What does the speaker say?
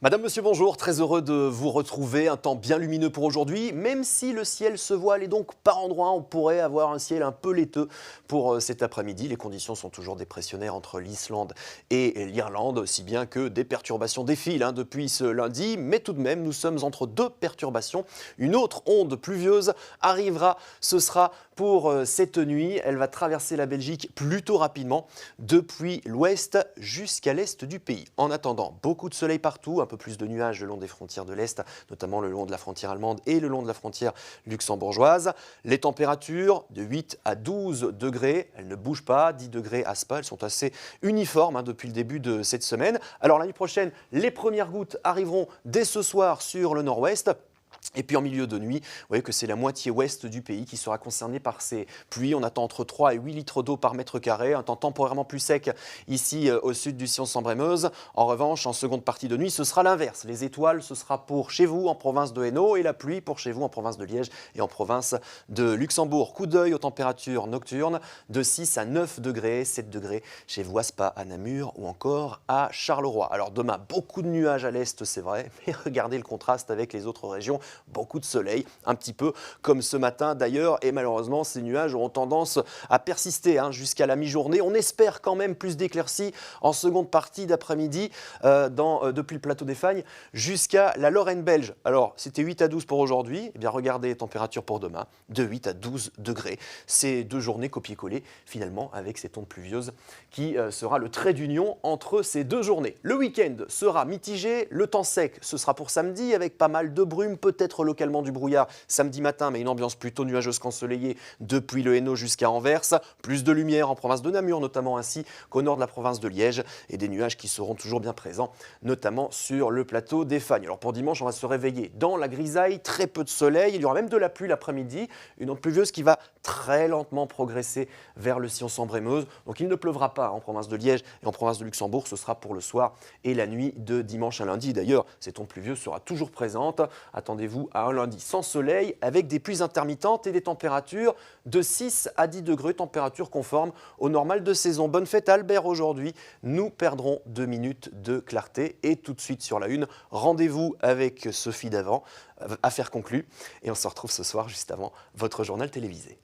Madame, monsieur, bonjour, très heureux de vous retrouver. Un temps bien lumineux pour aujourd'hui, même si le ciel se voile et donc par endroits on pourrait avoir un ciel un peu laiteux pour cet après-midi. Les conditions sont toujours dépressionnaires entre l'Islande et l'Irlande, si bien que des perturbations défilent depuis ce lundi. Mais tout de même, nous sommes entre deux perturbations. Une autre onde pluvieuse arrivera, ce sera pour cette nuit. Elle va traverser la Belgique plutôt rapidement, depuis l'ouest jusqu'à l'est du pays. En attendant, beaucoup de soleil partout, un peu plus de nuages le long des frontières de l'Est, notamment le long de la frontière allemande et le long de la frontière luxembourgeoise. Les températures de 8 à 12 degrés, elles ne bougent pas, 10 degrés à Spa, elles sont assez uniformes depuis le début de cette semaine. Alors l'année prochaine, les premières gouttes arriveront dès ce soir sur le nord-ouest. Et puis en milieu de nuit, vous voyez que c'est la moitié ouest du pays qui sera concernée par ces pluies. On attend entre 3 et 8 litres d'eau par mètre carré, un temps temporairement plus sec ici au sud du Sion-Sambre-et-Meuse. En revanche, en seconde partie de nuit, ce sera l'inverse. Les étoiles, ce sera pour chez vous en province de Hainaut et la pluie pour chez vous en province de Liège et en province de Luxembourg. Coup d'œil aux températures nocturnes de 6 à 9 degrés, 7 degrés chez vous à Spa, à Namur ou encore à Charleroi. Alors demain, beaucoup de nuages à l'est, c'est vrai, mais regardez le contraste avec les autres régions. Beaucoup de soleil, un petit peu comme ce matin d'ailleurs, et malheureusement ces nuages auront tendance à persister jusqu'à la mi-journée. On espère quand même plus d'éclaircies en seconde partie d'après-midi depuis le plateau des Fagnes jusqu'à la Lorraine belge. Alors c'était 8 à 12 pour aujourd'hui, eh bien regardez les températures pour demain, de 8 à 12 degrés. C'est deux journées copier-coller finalement avec cette onde pluvieuse qui sera le trait d'union entre ces deux journées. Le week-end sera mitigé, le temps sec ce sera pour samedi avec pas mal de brume, peut-être localement du brouillard samedi matin, mais une ambiance plutôt nuageuse qu'ensoleillée depuis le Hainaut jusqu'à Anvers. Plus de lumière en province de Namur, notamment ainsi qu'au nord de la province de Liège, et des nuages qui seront toujours bien présents, notamment sur le plateau des Fagnes. Alors pour dimanche, on va se réveiller dans la grisaille, très peu de soleil, il y aura même de la pluie l'après-midi, une onde pluvieuse qui va très lentement progresser vers le Sion-Sambre-et-Meuse. Donc il ne pleuvra pas en province de Liège et en province de Luxembourg, ce sera pour le soir et la nuit de dimanche à lundi. D'ailleurs, cette onde pluvieuse sera toujours présente. Attendez-vous à un lundi sans soleil avec des pluies intermittentes et des températures de 6 à 10 degrés, température conforme au normal de saison. Bonne fête à Albert aujourd'hui, nous perdrons 2 minutes de clarté et tout de suite sur la une, rendez-vous avec Sophie Davant, affaire conclue, et on se retrouve ce soir juste avant votre journal télévisé.